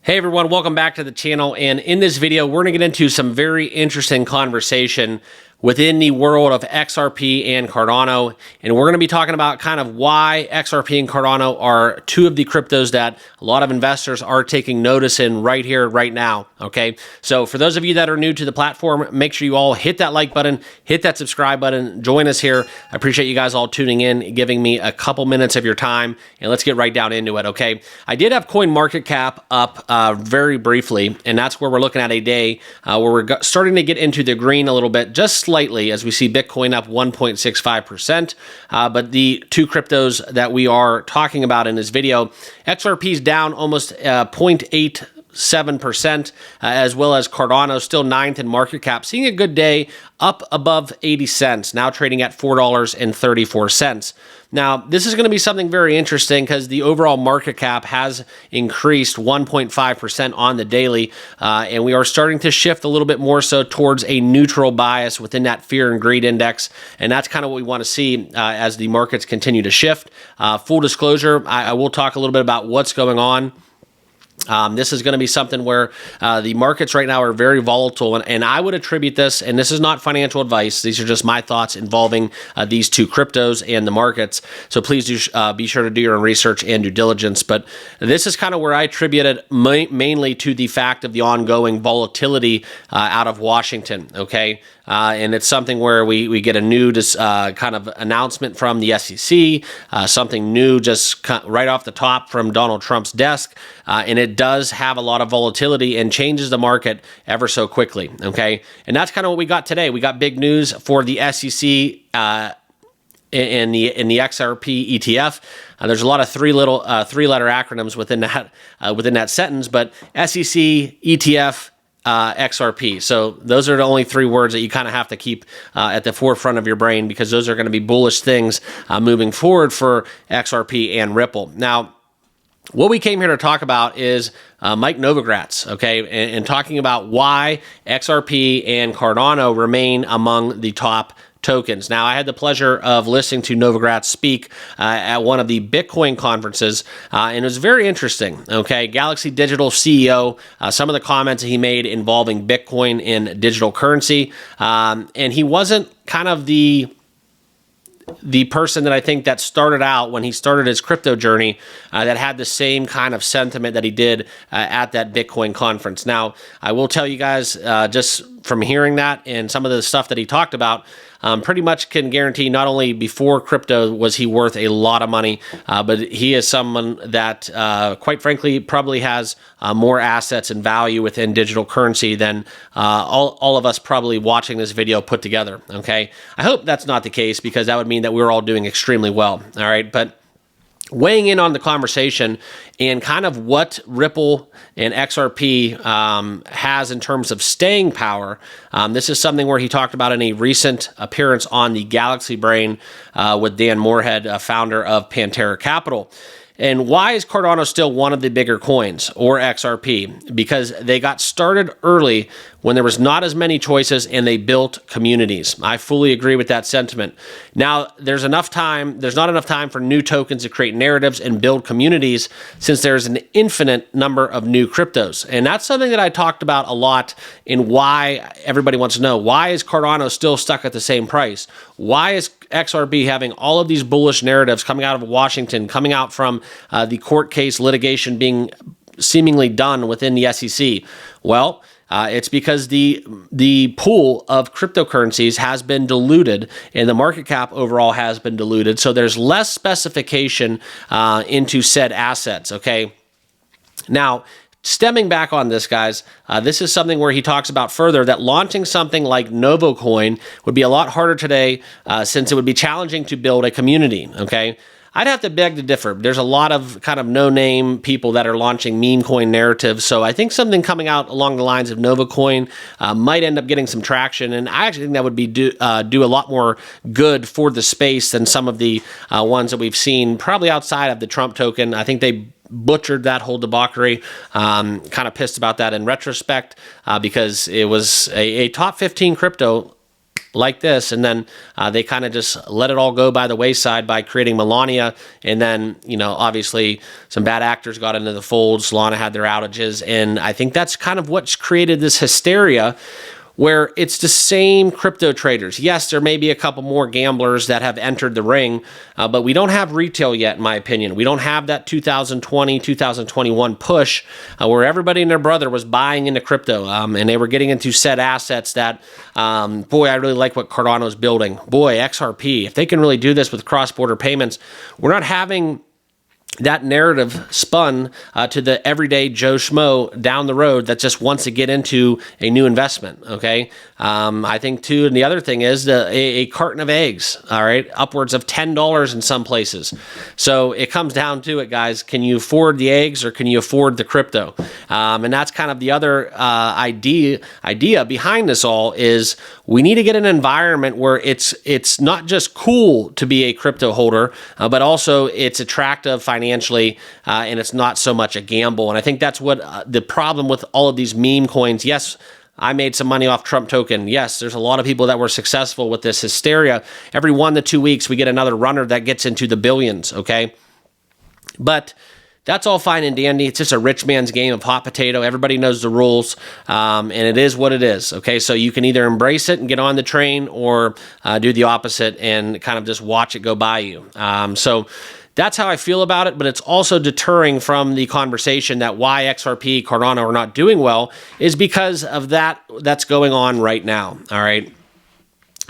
Hey everyone, welcome back to the channel, and in this video we're going to get into some very interesting conversation within the world of XRP and Cardano, and we're going to be talking about kind of why XRP and Cardano are two of the cryptos that a lot of investors are taking notice in right here, right now, okay? So for those of you that are new to the platform, make sure you all hit that like button, hit that subscribe button, join us here. I appreciate you guys all tuning in, giving me a couple minutes of your time, and let's get right down into it, okay? I did have CoinMarketCap up very briefly, and that's where we're looking at a day where we're starting to get into the green a little bit, just slightly, as we see Bitcoin up 1.65%. But the two cryptos that we are talking about in this video, XRP is down almost 0.87%, as well as Cardano still ninth in market cap, seeing a good day, up above 80 cents, now trading at $4.34. Now, this is going to be something very interesting because the overall market cap has increased 1.5% on the daily, and we are starting to shift a little bit more so towards a neutral bias within that fear and greed index, and that's kind of what we want to see as the markets continue to shift. Full disclosure, I will talk a little bit about what's going on. This is going to be something where the markets right now are very volatile, and I would attribute this, and this is not financial advice, these are just my thoughts involving these two cryptos and the markets, so please do be sure to do your own research and due diligence, but this is kind of where I attribute it mainly to the fact of the ongoing volatility out of Washington, okay? And it's something where we get a new kind of announcement from the SEC, something new just right off the top from Donald Trump's desk, and it does have a lot of volatility and changes the market ever so quickly, okay? And that's kind of what we got today. We got big news for the SEC in the XRP ETF. There's a lot of three-letter acronyms within that sentence, but SEC, ETF, XRP. So those are the only three words that you kind of have to keep at the forefront of your brain, because those are going to be bullish things moving forward for XRP and Ripple. Now, what we came here to talk about is Mike Novogratz, okay, and talking about why XRP and Cardano remain among the top tokens. Now, I had the pleasure of listening to Novogratz speak at one of the Bitcoin conferences, and it was very interesting, okay? Galaxy Digital CEO, some of the comments that he made involving Bitcoin and digital currency, and he wasn't kind of the person that I think that started out when he started his crypto journey that had the same kind of sentiment that he did at that Bitcoin conference. Now, I will tell you guys just from hearing that and some of the stuff that he talked about, pretty much can guarantee not only before crypto was he worth a lot of money, but he is someone that, quite frankly, probably has more assets and value within digital currency than all of us probably watching this video put together, okay? I hope that's not the case, because that would mean that we're all doing extremely well, all right? But weighing in on the conversation and kind of what Ripple and XRP has in terms of staying power, this is something where he talked about in a recent appearance on the Galaxy Brain with Dan Moorhead, founder of Pantera Capital. And why is Cardano still one of the bigger coins, or XRP? Because they got started early when there was not as many choices and they built communities. I fully agree with that sentiment. Now, there's not enough time for new tokens to create narratives and build communities, since there's an infinite number of new cryptos. And that's something that I talked about a lot in why everybody wants to know, why is Cardano still stuck at the same price? Why is XRP having all of these bullish narratives coming out of Washington, coming out from the court case litigation being seemingly done within the SEC? Well, it's because the pool of cryptocurrencies has been diluted, and the market cap overall has been diluted. So there's less specification into said assets, okay? Now, stemming back on this, guys, this is something where he talks about further that launching something like Novocoin would be a lot harder today, since it would be challenging to build a community, okay? I'd have to beg to differ. There's a lot of kind of no-name people that are launching meme coin narratives, so I think something coming out along the lines of Novocoin might end up getting some traction, and I actually think that would be do a lot more good for the space than some of the ones that we've seen, probably outside of the Trump token. I think they butchered that whole debauchery. Kind of pissed about that in retrospect, because it was a top 15 crypto like this, and then they kind of just let it all go by the wayside by creating Melania, and then, you know, obviously some bad actors got into the fold. Solana had their outages, and I think that's kind of what's created this hysteria, where it's the same crypto traders. Yes, there may be a couple more gamblers that have entered the ring, but we don't have retail yet, in my opinion. We don't have that 2020, 2021 push where everybody and their brother was buying into crypto, and they were getting into set assets that, boy, I really like what Cardano's building. Boy, XRP, if they can really do this with cross-border payments, we're not having that narrative spun to the everyday Joe Schmo down the road that just wants to get into a new investment, okay? I think, too, and the other thing is a carton of eggs, all right, upwards of $10 in some places. So it comes down to it, guys. Can you afford the eggs or can you afford the crypto? And that's kind of the other idea behind this all is we need to get an environment where it's not just cool to be a crypto holder, but also it's attractive financially, and it's not so much a gamble. And I think that's what the problem with all of these meme coins. Yes, I made some money off Trump token. Yes, there's a lot of people that were successful with this hysteria. Every 1 to 2 weeks, we get another runner that gets into the billions, okay? But that's all fine and dandy. It's just a rich man's game of hot potato. Everybody knows the rules, and it is what it is, okay? So you can either embrace it and get on the train or do the opposite and kind of just watch it go by you. So that's how I feel about it, but it's also deterring from the conversation that why XRP, Cardano are not doing well is because of that's going on right now, all right?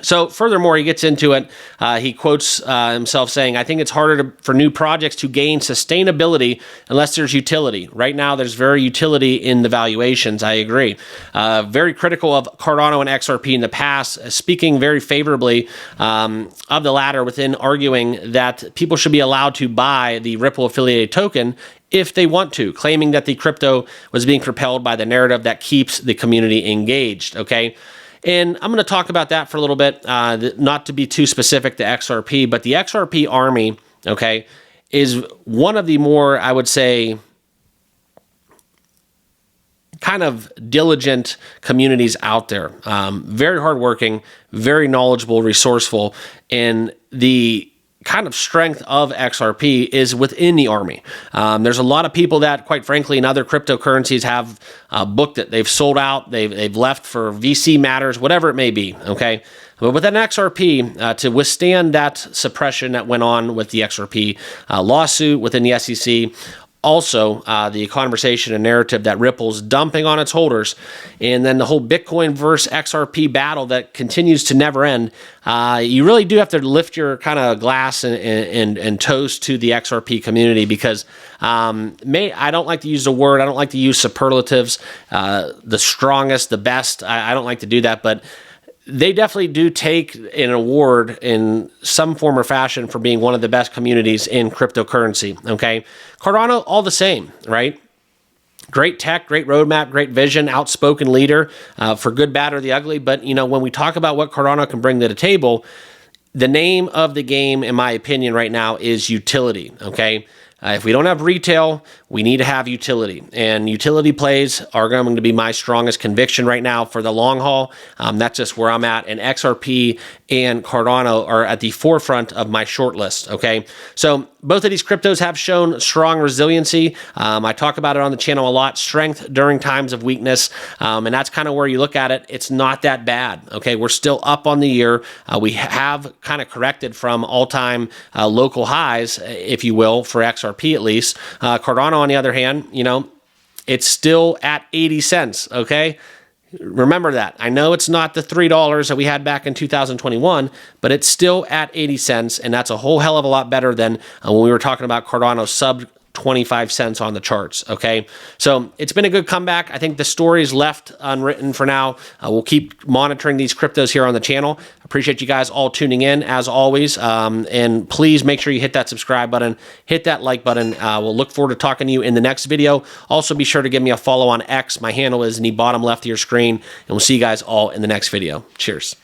So furthermore, he gets into it. He quotes himself saying, I think it's harder for new projects to gain sustainability unless there's utility. Right now, there's very utility in the valuations. I agree. Very critical of Cardano and XRP in the past, speaking very favorably of the latter within arguing that people should be allowed to buy the Ripple affiliated token if they want to, claiming that the crypto was being propelled by the narrative that keeps the community engaged, okay? And I'm going to talk about that for a little bit, not to be too specific to XRP, but the XRP army, okay, is one of the more, I would say, kind of diligent communities out there. Very hardworking, very knowledgeable, resourceful, and the kind of strength of XRP is within the army. There's a lot of people that, quite frankly, in other cryptocurrencies have booked it. They've sold out. They've left for VC matters, whatever it may be, okay? But with an XRP, to withstand that suppression that went on with the XRP lawsuit within the SEC, also the conversation and narrative that Ripple's dumping on its holders, and then the whole Bitcoin versus XRP battle that continues to never end, you really do have to lift your kind of glass and toast to the XRP community because I don't like to use the word, I don't like to use superlatives, the strongest, the best, I don't like to do that, but they definitely do take an award in some form or fashion for being one of the best communities in cryptocurrency, okay? Cardano, all the same, right? Great tech, great roadmap, great vision, outspoken leader for good, bad, or the ugly. But, you know, when we talk about what Cardano can bring to the table, the name of the game, in my opinion, right now is utility, okay? If we don't have retail, we need to have utility. And utility plays are going to be my strongest conviction right now for the long haul. That's just where I'm at. And XRP and Cardano are at the forefront of my short list, okay? So both of these cryptos have shown strong resiliency. I talk about it on the channel a lot. Strength during times of weakness. And that's kind of where you look at it. It's not that bad, okay? We're still up on the year. We have kind of corrected from all-time local highs, if you will, for XRP at least. Cardano, on the other hand, you know, it's still at 80 cents, okay? Remember that. I know it's not the $3 that we had back in 2021, but it's still at 80 cents, and that's a whole hell of a lot better than when we were talking about Cardano sub 25 cents on the charts, okay? So it's been a good comeback. I think the story is left unwritten for now. We'll keep monitoring these cryptos here on the channel. Appreciate you guys all tuning in, as always. And please make sure you hit that subscribe button, hit that like button. We'll look forward to talking to you in the next video. Also, be sure to give me a follow on X. My handle is in the bottom left of your screen, and we'll see you guys all in the next video. Cheers.